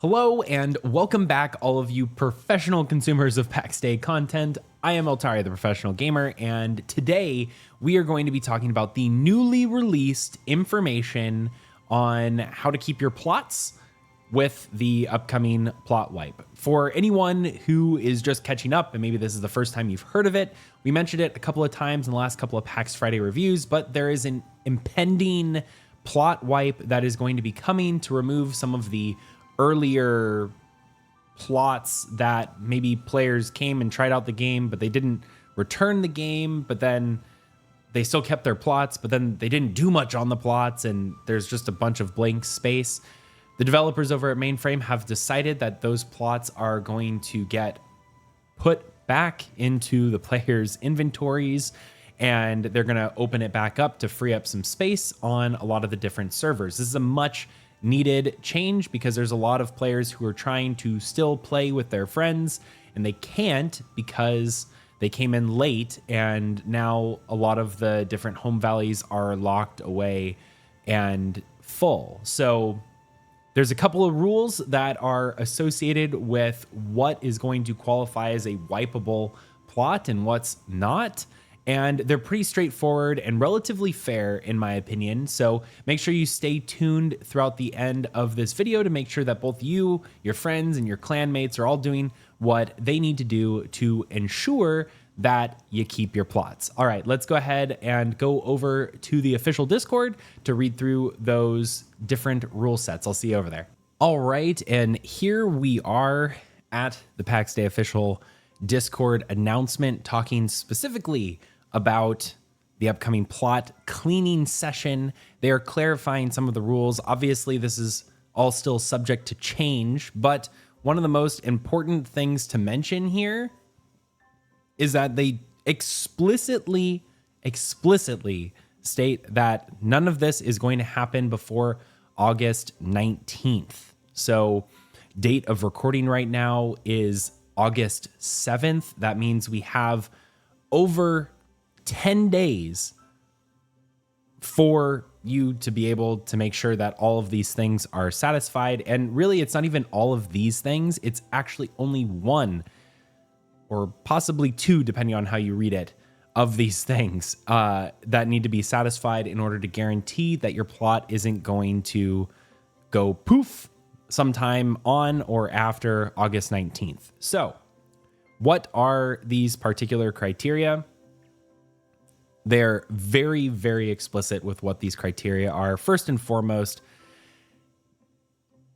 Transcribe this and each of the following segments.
Hello and welcome back, all of you professional consumers of Pax Dei content. I am Altari, the professional gamer, and today we are going to be talking about the newly released information on how to keep your plots with the upcoming plot wipe. For anyone who is just catching up, and maybe this is the first time you've heard of it, we mentioned it a couple of times in the last couple of PAX Friday reviews, but there is an impending plot wipe that is going to be coming to remove some of the earlier plots that maybe players came and tried out the game, but they didn't return the game, but then they still kept their plots, but then they didn't do much on the plots, and there's just a bunch of blank space. The developers over at Mainframe have decided that those plots are going to get put back into the players' inventories, and they're going to open it back up to free up some space on a lot of the different servers. This is a much needed change because there's a lot of players who are trying to still play with their friends and they can't because they came in late, and now a lot of the different home valleys are locked away and full. So there's a couple of rules that are associated with what is going to qualify as a wipeable plot and what's not. And they're pretty straightforward and relatively fair, in my opinion. So make sure you stay tuned throughout the end of this video to make sure that both you, your friends, and your clanmates are all doing what they need to do to ensure that you keep your plots. All right, let's go ahead and go over to the official Discord to read through those different rule sets. I'll see you over there. All right, and here we are at the Pax Dei official Discord announcement, talking specifically about the upcoming plot cleaning session. They are clarifying some of the rules. Obviously, this is all still subject to change, but one of the most important things to mention here is that they explicitly state that none of this is going to happen before August 19th. So date of recording right now is August 7th. That means we have over 10 days for you to be able to make sure that all of these things are satisfied. And really, it's not even all of these things. It's actually only one or possibly two, depending on how you read it, of these things that need to be satisfied in order to guarantee that your plot isn't going to go poof sometime on or after August 19th. So what are these particular criteria? They're very, very explicit with what these criteria are. First and foremost,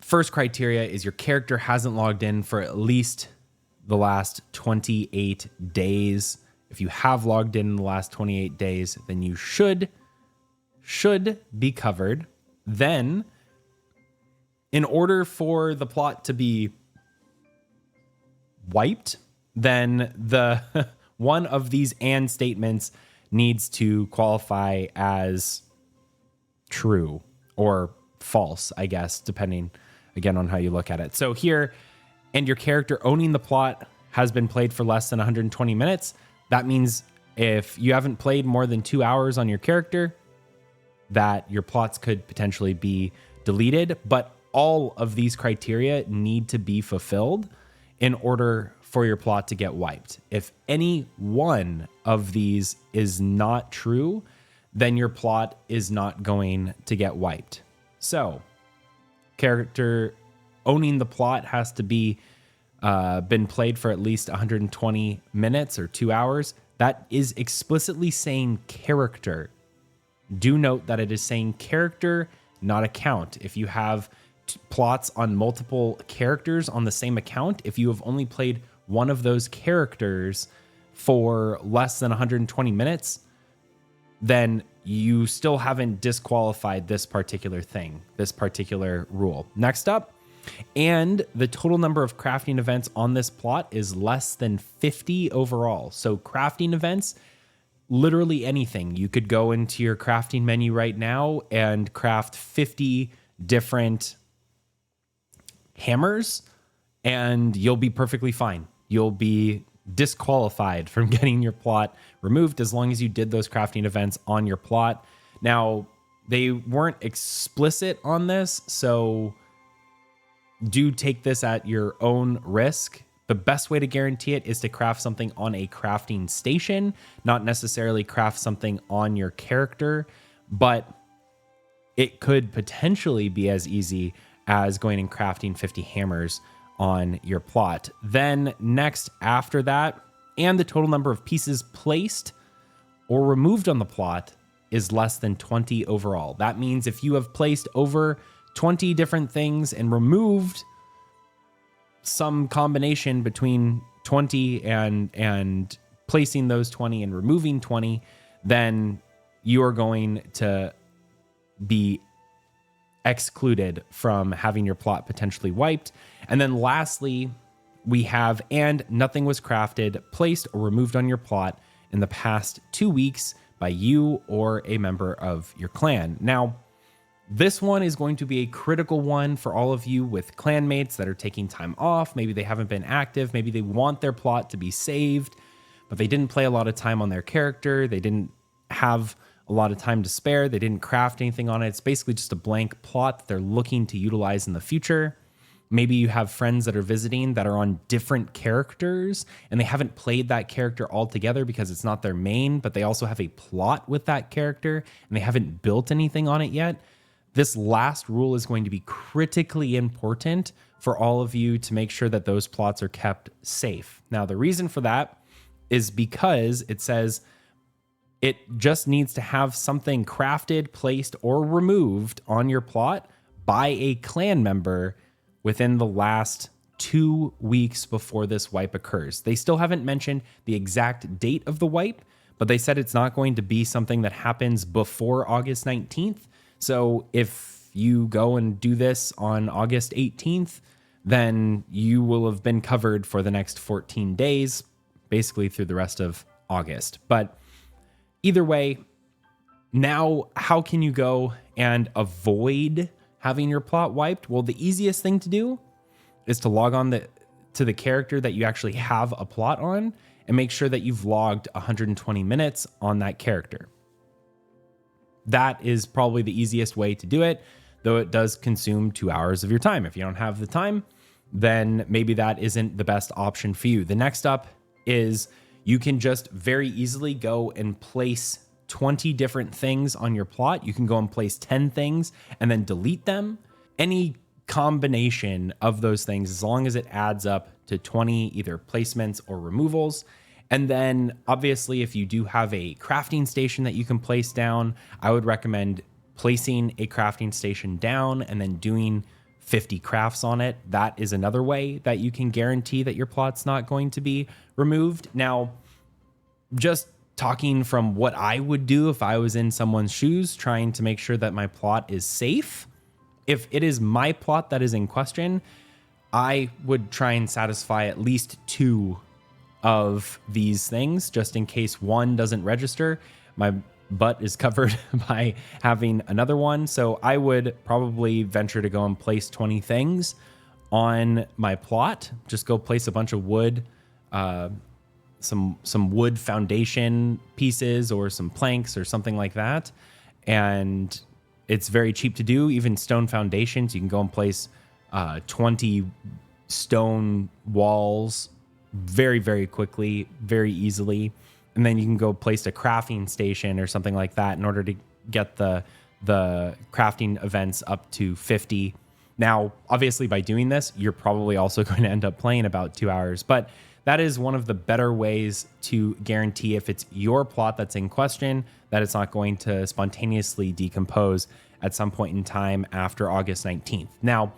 first criteria is your character hasn't logged in for at least the last 28 days. If you have logged in the last 28 days, then you should be covered. Then, in order for the plot to be wiped, then the one of these and statements needs to qualify as true or false, I guess, depending again on how you look at it. So here, and your character owning the plot has been played for less than 120 minutes. That means if you haven't played more than 2 hours on your character, that your plots could potentially be deleted. But all of these criteria need to be fulfilled in order for your plot to get wiped. If any one of these is not true, then your plot is not going to get wiped. So, character owning the plot has to be been played for at least 120 minutes or 2 hours. That is explicitly saying character. Do note that it is saying character, not account. If you have plots on multiple characters on the same account, if you have only played one of those characters for less than 120 minutes, then you still haven't disqualified this particular thing, this particular rule. Next up, and the total number of crafting events on this plot is less than 50 overall. So crafting events, literally anything. You could go into your crafting menu right now and craft 50 different hammers, and you'll be perfectly fine. You'll be disqualified from getting your plot removed as long as you did those crafting events on your plot. Now, they weren't explicit on this, so do take this at your own risk. The best way to guarantee it is to craft something on a crafting station, not necessarily craft something on your character, but it could potentially be as easy as going and crafting 50 hammers on your plot. Then next after that, and the total number of pieces placed or removed on the plot is less than 20 overall. That means if you have placed over 20 different things and removed some combination between 20 and placing those 20 and removing 20, then you are going to be excluded from having your plot potentially wiped. And then lastly, we have, and nothing was crafted, placed, or removed on your plot in the past 2 weeks by you or a member of your clan. Now, this one is going to be a critical one for all of you with clanmates that are taking time off. Maybe they haven't been active. Maybe they want their plot to be saved, but they didn't play a lot of time on their character. They didn't have a lot of time to spare. They didn't craft anything on it. It's basically just a blank plot that they're looking to utilize in the future. Maybe you have friends that are visiting that are on different characters and they haven't played that character altogether because it's not their main, but they also have a plot with that character and they haven't built anything on it yet. This last rule is going to be critically important for all of you to make sure that those plots are kept safe. Now, the reason for that is because it says it just needs to have something crafted, placed, or removed on your plot by a clan member within the last 2 weeks before this wipe occurs. They still haven't mentioned the exact date of the wipe, but they said it's not going to be something that happens before August 19th. So if you go and do this on August 18th, then you will have been covered for the next 14 days, basically through the rest of August. But either way, now how can you go and avoid having your plot wiped? Well, the easiest thing to do is to log on to the character that you actually have a plot on and make sure that you've logged 120 minutes on that character. That is probably the easiest way to do it, though it does consume 2 hours of your time. If you don't have the time, then maybe that isn't the best option for you. The next up is you can just very easily go and place 20 different things on your plot. You can go and place 10 things and then delete them. Any combination of those things, as long as it adds up to 20 either placements or removals. And then obviously, if you do have a crafting station that you can place down, I would recommend placing a crafting station down and then doing 50 crafts on it. That is another way that you can guarantee that your plot's not going to be removed. Now, just talking from what I would do if I was in someone's shoes, trying to make sure that my plot is safe. If it is my plot that is in question, I would try and satisfy at least 2 of these things, just in case one doesn't register. My butt is covered by having another one. So I would probably venture to go and place 20 things on my plot. Just go place a bunch of wood, some wood foundation pieces or some planks or something like that. And it's very cheap to do. Even stone foundations, you can go and place 20 stone walls very, very quickly, very easily. And then you can go place a crafting station or something like that in order to get the crafting events up to 50. Now, obviously, by doing this, you're probably also going to end up playing about 2 hours. But that is one of the better ways to guarantee, if it's your plot that's in question, that it's not going to spontaneously decompose at some point in time after August 19th. Now,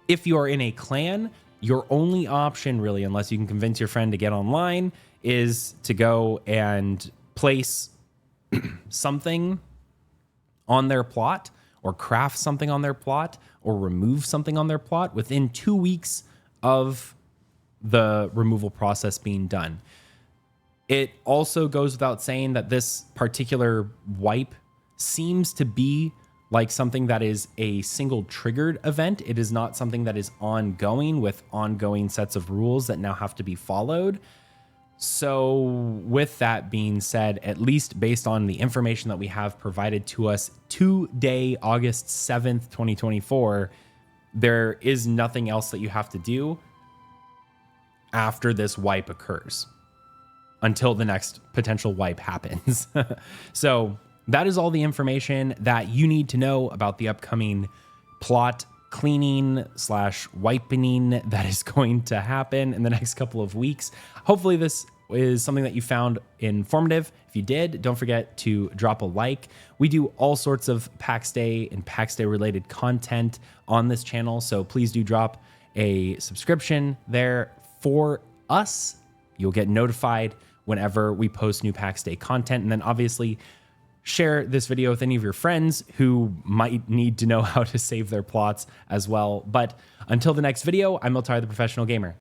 if you are in a clan, your only option, really, unless you can convince your friend to get online, is to go and place something on their plot or craft something on their plot or remove something on their plot within 2 weeks of the removal process being done. It also goes without saying that this particular wipe seems to be like something that is a single triggered event. It is not something that is ongoing with ongoing sets of rules that now have to be followed. So with that being said, at least based on the information that we have provided to us today, August 7th, 2024, there is nothing else that you have to do after this wipe occurs until the next potential wipe happens. So that is all the information that you need to know about the upcoming plot cleaning / wiping that is going to happen in the next couple of weeks. Hopefully this is something that you found informative. If you did, don't forget to drop a like. We do all sorts of Pax Dei and Pax Dei related content on this channel, so please do drop a subscription there for us. You'll get notified whenever we post new Pax Dei content, and then obviously share this video with any of your friends who might need to know how to save their plots as well. But until the next video, I'm Eltari the Professional Gamer.